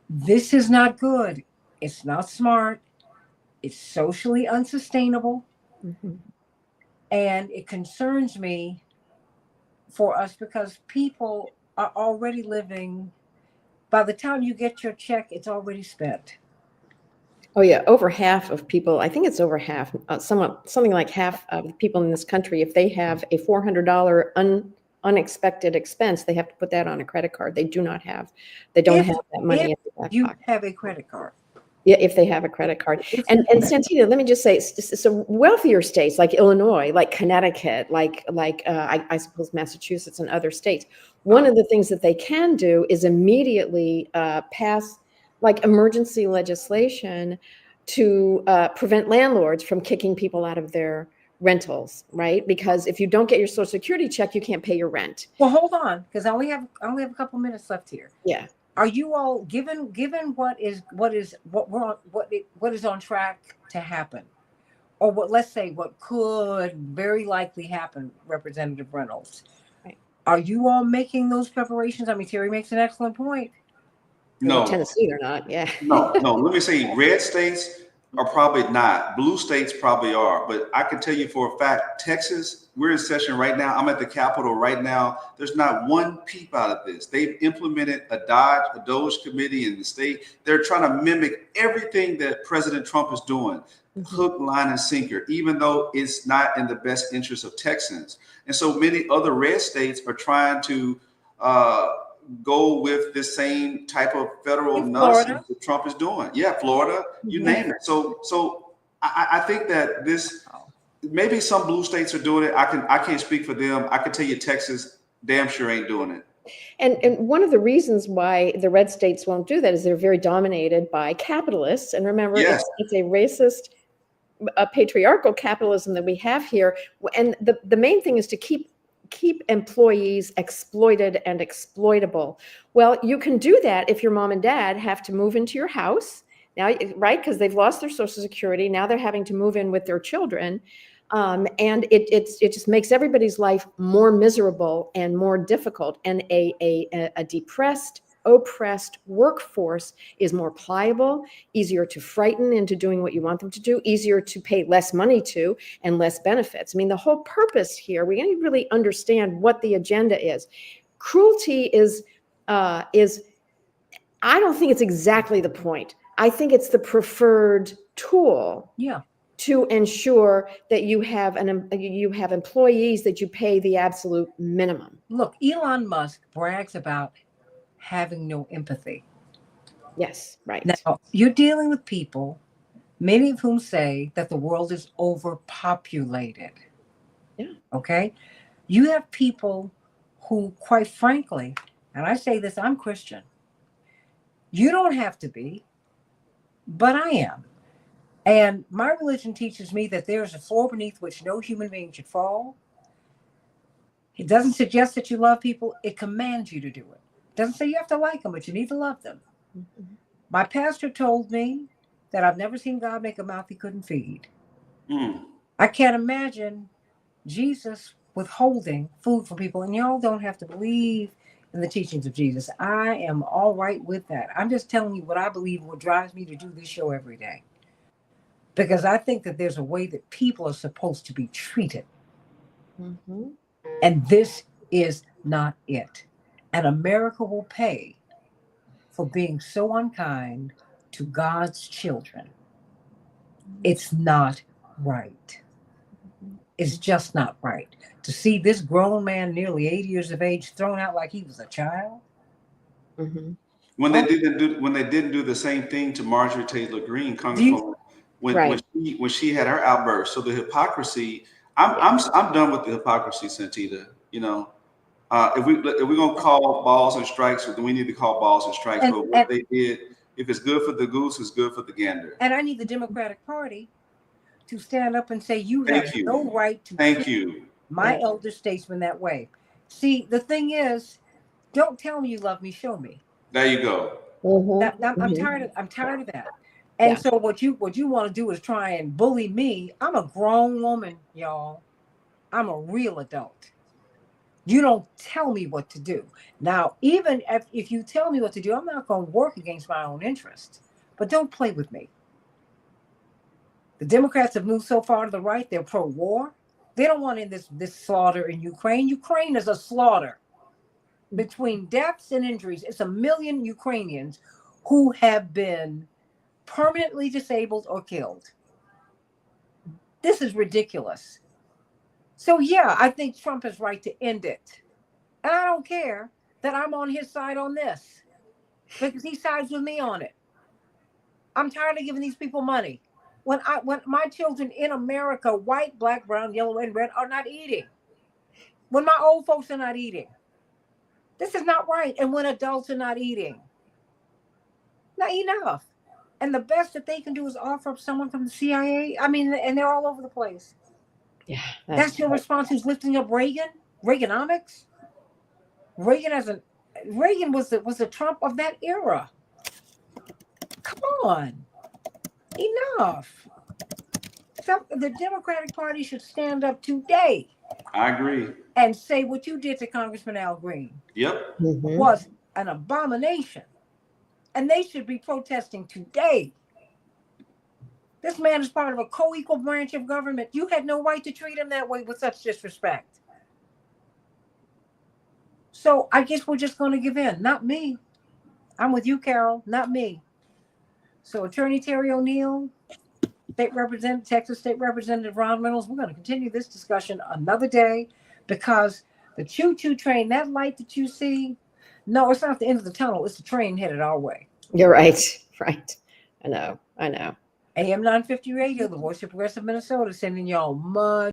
this is not good. It's not smart. It's socially unsustainable. And it concerns me for us, because people are already living, by the time you get your check, it's already spent. Oh yeah, over half of people, I think it's over half, something like half of the people in this country, if they have a $400 unexpected expense, they have to put that on a credit card. They don't have that money in their back you pocket. have a credit card. Yeah, if they have a credit card. And Santita, let me just say, so wealthier states like Illinois, like Connecticut, like I suppose Massachusetts and other states, one of the things that they can do is immediately pass like emergency legislation to prevent landlords from kicking people out of their rentals, right? Because if you don't get your Social Security check, you can't pay your rent. Well, hold on, because I only have a couple minutes left here. Yeah. Are you all given what is on track to happen, or what could very likely happen, Representative Reynolds? Right. Are you all making those preparations? I mean, Terry makes an excellent point. No, Tennessee, they're not. Yeah. no. Let me say, red states are probably not. Blue states probably are. But I can tell you for a fact, Texas, we're in session right now. I'm at the Capitol right now. There's not one peep out of this. They've implemented a Doge committee in the state. They're trying to mimic everything that President Trump is doing, hook, line, and sinker, even though it's not in the best interest of Texans. And so many other red states are trying to go with the same type of federal nonsense that Trump is doing. Yeah, Florida, you name it. So I think that this, maybe some blue states are doing it. I can't speak for them. I can tell you Texas damn sure ain't doing it. And one of the reasons why the red states won't do that is they're very dominated by capitalists. And remember, Yes. it's a racist patriarchal capitalism that we have here. And the main thing is to keep employees exploited and exploitable. Well, you can do that if your mom and dad have to move into your house now, right? Because they've lost their Social Security. Now they're having to move in with their children. And it just makes everybody's life more miserable and more difficult. And a depressed, oppressed workforce is more pliable, easier to frighten into doing what you want them to do, easier to pay less money to, and less benefits. I mean, the whole purpose here, we need to really understand what the agenda is. Cruelty is I don't think it's exactly the point. I think it's the preferred tool. Yeah. To ensure that you have employees that you pay the absolute minimum. Look, Elon Musk brags about having no empathy. Yes, right. Now, you're dealing with people, many of whom say that the world is overpopulated. Yeah. Okay? You have people who, quite frankly, and I say this, I'm Christian. You don't have to be, but I am. And my religion teaches me that there is a floor beneath which no human being should fall. It doesn't suggest that you love people. It commands you to do it. It doesn't say you have to like them, but you need to love them. Mm-hmm. My pastor told me that I've never seen God make a mouth he couldn't feed. I can't imagine Jesus withholding food from people. And y'all don't have to believe in the teachings of Jesus. I am all right with that. I'm just telling you what I believe and what drives me to do this show every day. Because I think that there's a way that people are supposed to be treated. Mm-hmm. And this is not it. And America will pay for being so unkind to God's children. It's not right. It's just not right. To see this grown man, nearly 80 years of age, thrown out like he was a child. Mm-hmm. When they didn't do the same thing to Marjorie Taylor Greene, Congresswoman, when she had her outburst. So the hypocrisy, I'm done with the hypocrisy, Santita. You know, if we're gonna call balls and strikes, then we need to call balls and strikes. But what they did, if it's good for the goose, it's good for the gander. And I need the Democratic Party to stand up and say you have no right to treat my elder statesman that way. See, the thing is, don't tell me you love me, show me. There you go. Mm-hmm. I'm tired of that. And so what you want to do is try and bully me. I'm a grown woman, y'all. I'm a real adult. You don't tell me what to do. Now, even if you tell me what to do, I'm not going to work against my own interests. But don't play with me. The Democrats have moved so far to the right, they're pro-war. They don't want in this slaughter in Ukraine. Ukraine is a slaughter. Between deaths and injuries, it's 1 million Ukrainians who have been permanently disabled or killed. This is ridiculous. So yeah, I think Trump is right to end it. And I don't care that I'm on his side on this because he sides with me on it. I'm tired of giving these people money. When my children in America, white, black, brown, yellow, and red, are not eating. When my old folks are not eating. This is not right. And when adults are not eating. Not enough. And the best that they can do is offer up someone from the CIA. I mean, and they're all over the place. Yeah. That's your response who's lifting up Reagan? Reaganomics? Reagan was the Trump of that era. Come on. Enough. So the Democratic Party should stand up today. I agree. And say what you did to Congressman Al Green. Yep. Mm-hmm. Was an abomination. And they should be protesting today. This man is part of a co-equal branch of government. You had no right to treat him that way with such disrespect. So I guess we're just going to give in. Not me. I'm with you, Carol. Not me. So Attorney Terry O'Neill, Texas State Representative Ron Reynolds, we're going to continue this discussion another day because the choo-choo train, that light that you see, no, it's not the end of the tunnel. It's the train headed our way. You're right. Right. I know. AM 950 Radio, the voice of progressive Minnesota, sending y'all much